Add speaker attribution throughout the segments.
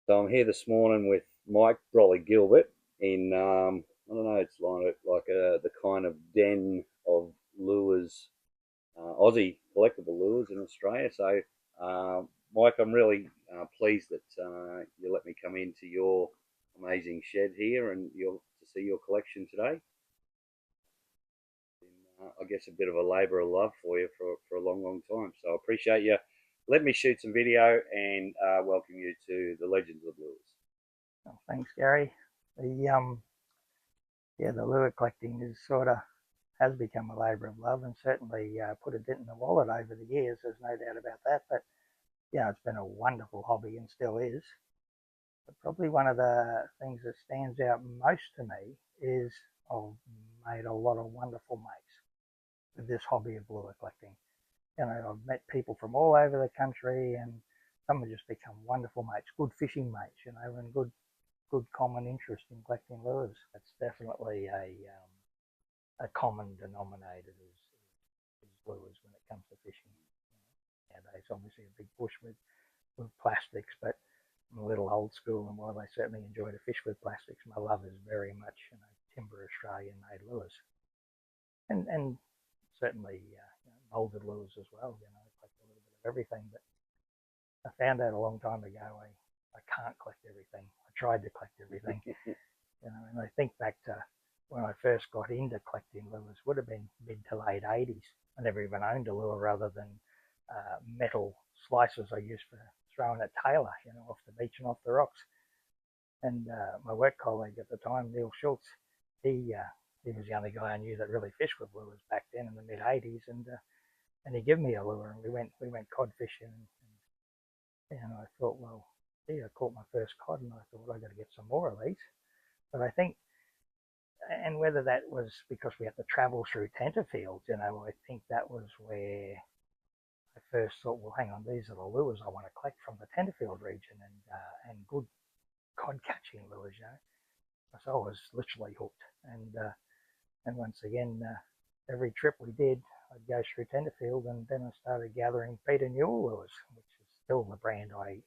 Speaker 1: So I'm here this morning with Mike Brolly Gilbert in I don't know, it's like the kind of den of lures, Aussie collectible lures in Australia. So Mike, I'm really pleased that you let me come into your amazing shed here and to see your collection today. I guess a bit of a labour of love for you for a long, long time. So I appreciate you. Let me shoot some video and welcome you to the Legends of Lures.
Speaker 2: Oh, thanks, Gary. The lure collecting is sort of has become a labour of love, and certainly put a dent in the wallet over the years. There's no doubt about that. But yeah, it's been a wonderful hobby and still is. But probably one of the things that stands out most to me is I've made a lot of wonderful mates with this hobby of lure collecting. I've met people from all over the country, and some have just become wonderful mates, good fishing mates, and good common interest in collecting lures. That's definitely a common denominator is lures when it comes to fishing. Nowadays, obviously a big push with plastics, but I'm a little old school, and while I certainly enjoy to fish with plastics, my love is very much timber Australian made lures, and certainly molded lures as well. I collect a little bit of everything, but I found out a long time ago I can't collect everything. I tried to collect everything, and I think back to when I first got into collecting lures, would have been mid to late 80s. I never even owned a lure other than metal slices I used for throwing at tailor, off the beach and off the rocks. And my work colleague at the time, Neil Schultz, he was the only guy I knew that really fished with lures back then in the mid 80s, and he gave me a lure, and we went cod fishing, and I thought, well, gee, I caught my first cod, and I thought, well, I got to get some more of these. But I think, and whether that was because we had to travel through Tenterfields, I think that was where I first thought, well, hang on, these are the lures I want to collect from the Tenterfield region, and good cod catching lures, So I was literally hooked, and once again, every trip we did, I'd go through Tenterfield, and then I started gathering Peter Newell lures, which is still the brand I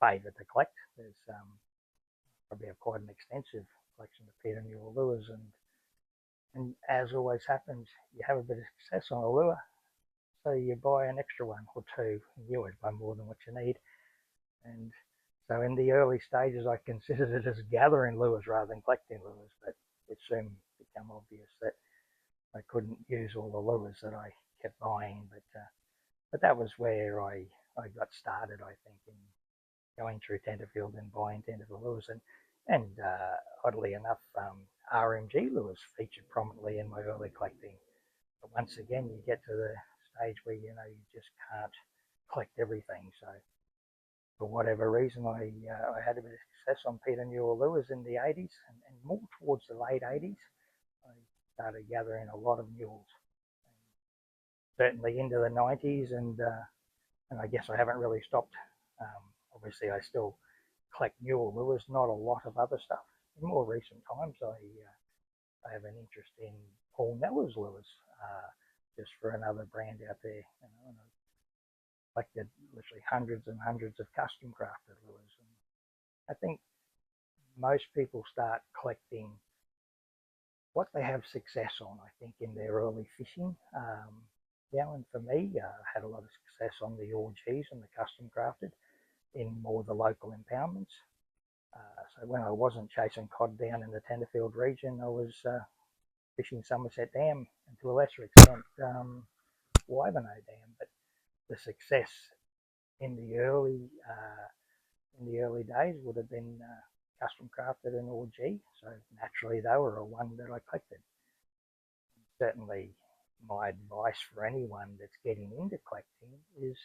Speaker 2: favour to collect. There's probably have quite an extensive collection of Peter Newell lures, and as always happens, you have a bit of success on a lure, so you buy an extra one or two, and you always buy more than what you need. And so in the early stages, I considered it as gathering lures rather than collecting lures, but it soon became obvious that I couldn't use all the lures that I kept buying. But that was where I got started, I think, in going through Tenterfield and buying Tenterfield lures. And oddly enough, RMG lures featured prominently in my early collecting. But once again, you get to the stage where you just can't collect everything. So for whatever reason, I had a bit of success on Peter Newell lures in the 80s, and more towards the late 80s, I started gathering a lot of Newells. Certainly into the 90s, and I guess I haven't really stopped. Obviously, I still collect Newell lures, not a lot of other stuff. In more recent times, I have an interest in Paul Neller's lures, just for another brand out there. And I've collected literally hundreds and hundreds of custom crafted lures. And I think most people start collecting what they have success on, I think, in their early fishing. And for me, I had a lot of success on the OGs and the custom crafted in more the local impoundments. So when I wasn't chasing cod down in the Tenterfield region, I was fishing Somerset Dam, and to a lesser extent Wivenhoe Dam. But the success in the early days would have been custom crafted and OG. So naturally, they were a one that I collected. Certainly, my advice for anyone that's getting into collecting is,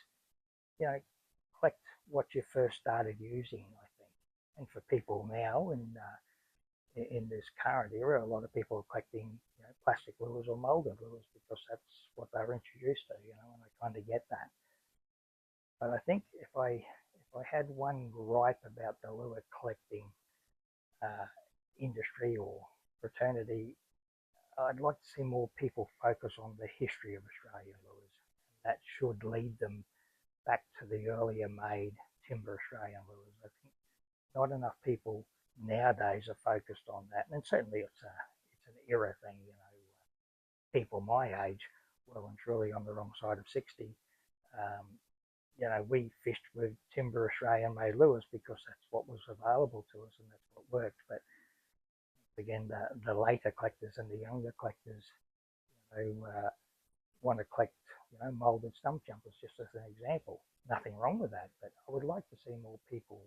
Speaker 2: collect what you first started using, I think. And for people now in this current era, a lot of people are collecting plastic lures or molded lures because that's what they were introduced to, and I kind of get that. But I think if I had one gripe about the lure collecting uh, industry or fraternity, I'd like to see more people focus on the history of Australian lures. That should lead them back to the earlier made timber Australian lures. I think not enough people nowadays are focused on that, and certainly it's an era thing. People my age, well and truly on the wrong side of 60, um, we fished with timber Australian made lures because that's what was available to us and that's what worked. But again, the later collectors and the younger collectors, who want to collect, molded stump jumpers, just as an example. Nothing wrong with that, but I would like to see more people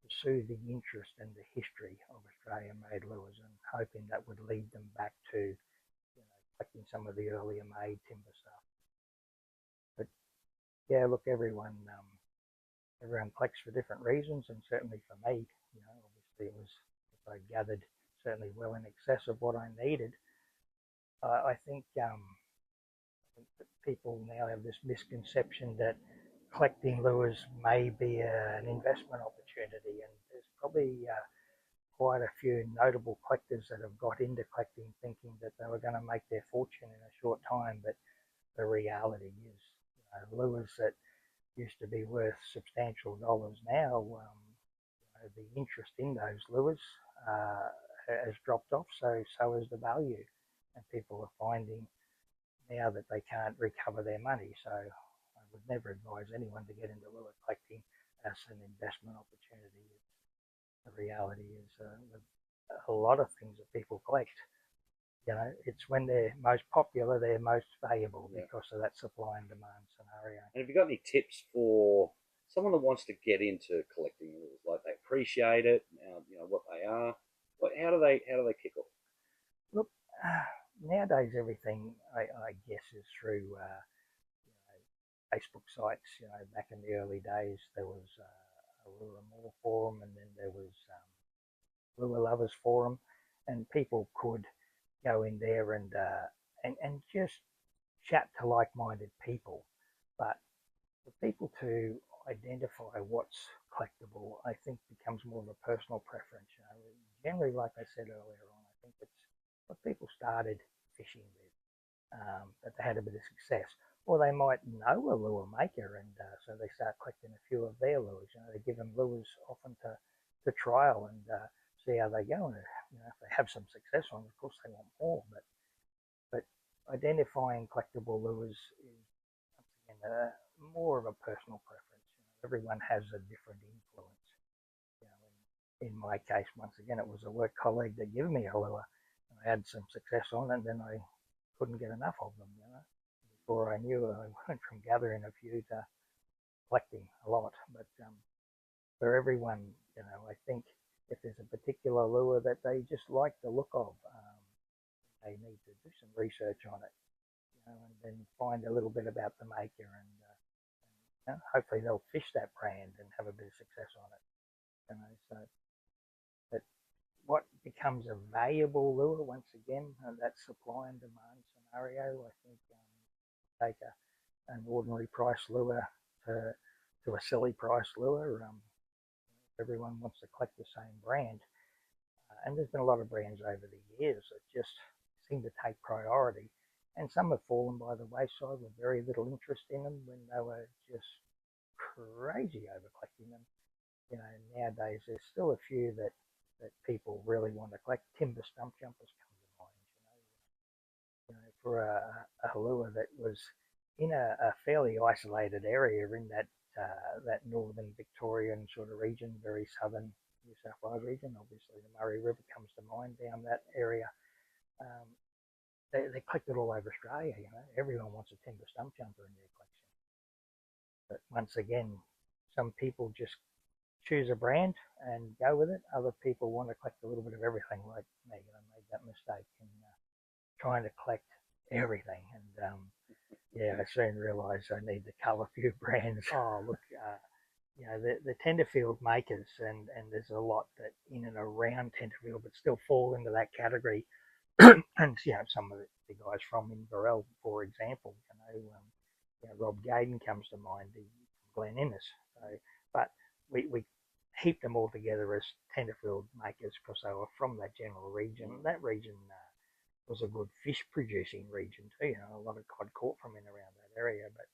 Speaker 2: pursue the interest and the history of Australian made lures, and hoping that would lead them back to collecting some of the earlier made timber stuff. But yeah, look, everyone collects for different reasons, and certainly for me, obviously it was, if I gathered, certainly well in excess of what I needed. I think that people now have this misconception that collecting lures may be an investment opportunity, and there's probably quite a few notable collectors that have got into collecting thinking that they were going to make their fortune in a short time, but the reality is, lures that used to be worth substantial dollars now, the interest in those lures has dropped off, so has the value, and people are finding now that they can't recover their money. So I would never advise anyone to get into lure collecting as an investment opportunity. The reality is a lot of things that people collect, it's when they're most popular, they're most valuable because of that supply and demand scenario.
Speaker 1: And have you got any tips for someone that wants to get into collecting lures? Like they appreciate it, what they are. How do they kick off?
Speaker 2: Look, nowadays everything I guess is through Facebook sites. Back in the early days there was a Lure More forum, and then there was Lure Lovers forum, and people could go in there and just chat to like-minded people. But for people to identify what's collectible, I think becomes more of a personal preference. Generally, like I said earlier on, I think it's what people started fishing with, that they had a bit of success, or they might know a lure maker, and so they start collecting a few of their lures. They give them lures often to trial and see how they go. And if they have some success on, of course they want more. But identifying collectible lures is again more of a personal preference. Everyone has a different influence. In my case, once again, it was a work colleague that gave me a lure. I had some success on it, and then I couldn't get enough of them. Before I knew it, I went from gathering a few to collecting a lot. But for everyone, I think if there's a particular lure that they just like the look of, they need to do some research on it, and then find a little bit about the maker, and hopefully they'll fish that brand and have a bit of success on it. So, but what becomes a valuable lure, once again, that supply and demand scenario, I think take an ordinary price lure to a silly price lure. Everyone wants to collect the same brand, and there's been a lot of brands over the years that just seem to take priority, and some have fallen by the wayside with very little interest in them when they were just crazy over collecting them. Nowadays there's still a few that people really want to collect. Timber stump jumpers come to mind. For a lure that was in a fairly isolated area in that northern Victorian sort of region, very southern New South Wales region. Obviously, the Murray River comes to mind down that area. They collect it all over Australia. Everyone wants a timber stump jumper in their collection. But once again, some people just choose a brand and go with it. Other people want to collect a little bit of everything, like me. I made that mistake in trying to collect everything, and I soon realised I need to cull a few brands. Oh, look, the Tenterfield makers, and there's a lot that in and around Tenterfield, but still fall into that category. And some of the guys from Inverell, for example, Rob Gaydon comes to mind, from Glen Innes. So, but we heaped them all together as Tenterfield makers because they were from that general region. That region was a good fish producing region too. A lot of cod caught from in around that area. But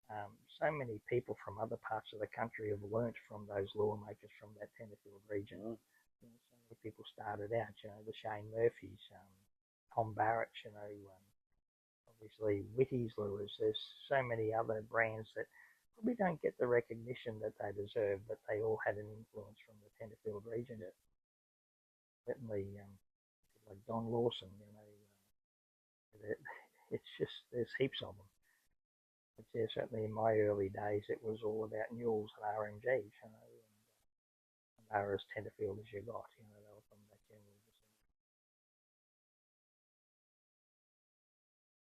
Speaker 2: So many people from other parts of the country have learnt from those lure makers from that Tenterfield region.
Speaker 1: Mm.
Speaker 2: You know, so many people started out, the Shane Murphys, Tom Barrett, obviously Whitty's lures. There's so many other brands that probably don't get the recognition that they deserve, but they all had an influence from the Tenterfield region.
Speaker 1: Yeah.
Speaker 2: Certainly, like Don Lawson, it's just there's heaps of them. But yeah, certainly in my early days, it was all about mules and RMGs, and they were as Tenterfield as you got, they were from that general.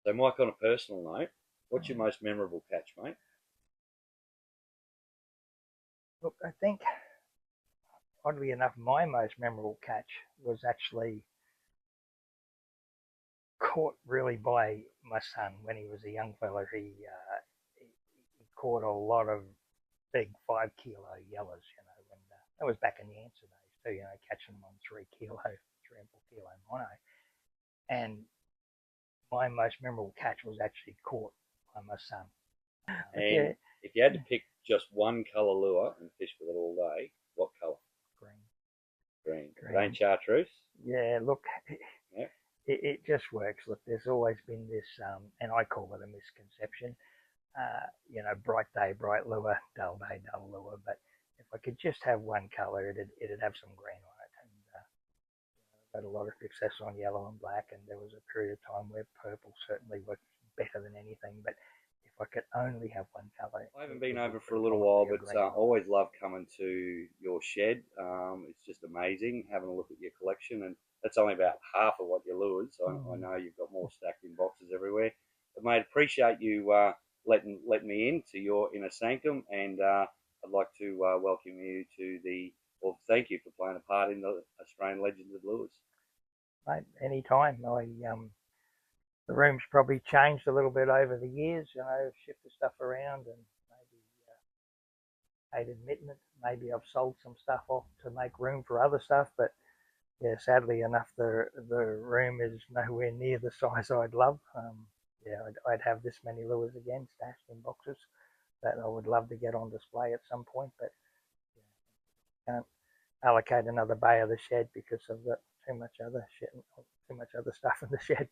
Speaker 1: So, Mike, on a personal note, what's your most memorable catch, mate?
Speaker 2: Look, I think, oddly enough, my most memorable catch was actually caught really by my son when he was a young fella. He caught a lot of big 5 kilo yellows, and that was back in the answer days too, catching them on 3 kilo, 3 and 4 kilo mono. And my most memorable catch was actually caught by my son.
Speaker 1: And
Speaker 2: Yeah,
Speaker 1: if you had to pick just one colour lure and fish with it all day, what colour?
Speaker 2: green.
Speaker 1: Green. It
Speaker 2: Green.
Speaker 1: ain't chartreuse.
Speaker 2: Yeah, look,
Speaker 1: Yeah.
Speaker 2: it just works. Look, there's always been this, and I call it a misconception. Bright day, bright lure, dull day, dull lure. But if I could just have one colour, it'd have some green on it. And I've had a lot of success on yellow and black, and there was a period of time where purple certainly worked better than anything. But if I could only have one colour,
Speaker 1: I haven't
Speaker 2: it
Speaker 1: been
Speaker 2: would
Speaker 1: over for a little while,
Speaker 2: predominantly a
Speaker 1: but
Speaker 2: green lure.
Speaker 1: always love coming to your shed. It's just amazing having a look at your collection, and that's only about half of what you lures. I know you've got more stacked in boxes everywhere. But mate, appreciate you letting me into your inner sanctum, and I'd like to welcome you to thank you for playing a part in the Australian Legends of Lures.
Speaker 2: Mate, anytime. The room's probably changed a little bit over the years, shifted stuff around, and maybe hate admitting it, maybe I've sold some stuff off to make room for other stuff, but yeah, sadly enough, the room is nowhere near the size I'd love. Yeah, I'd have this many lures again stashed in boxes that I would love to get on display at some point, but yeah, can't allocate another bay of the shed because I've got too much other shit, too much other stuff in the shed.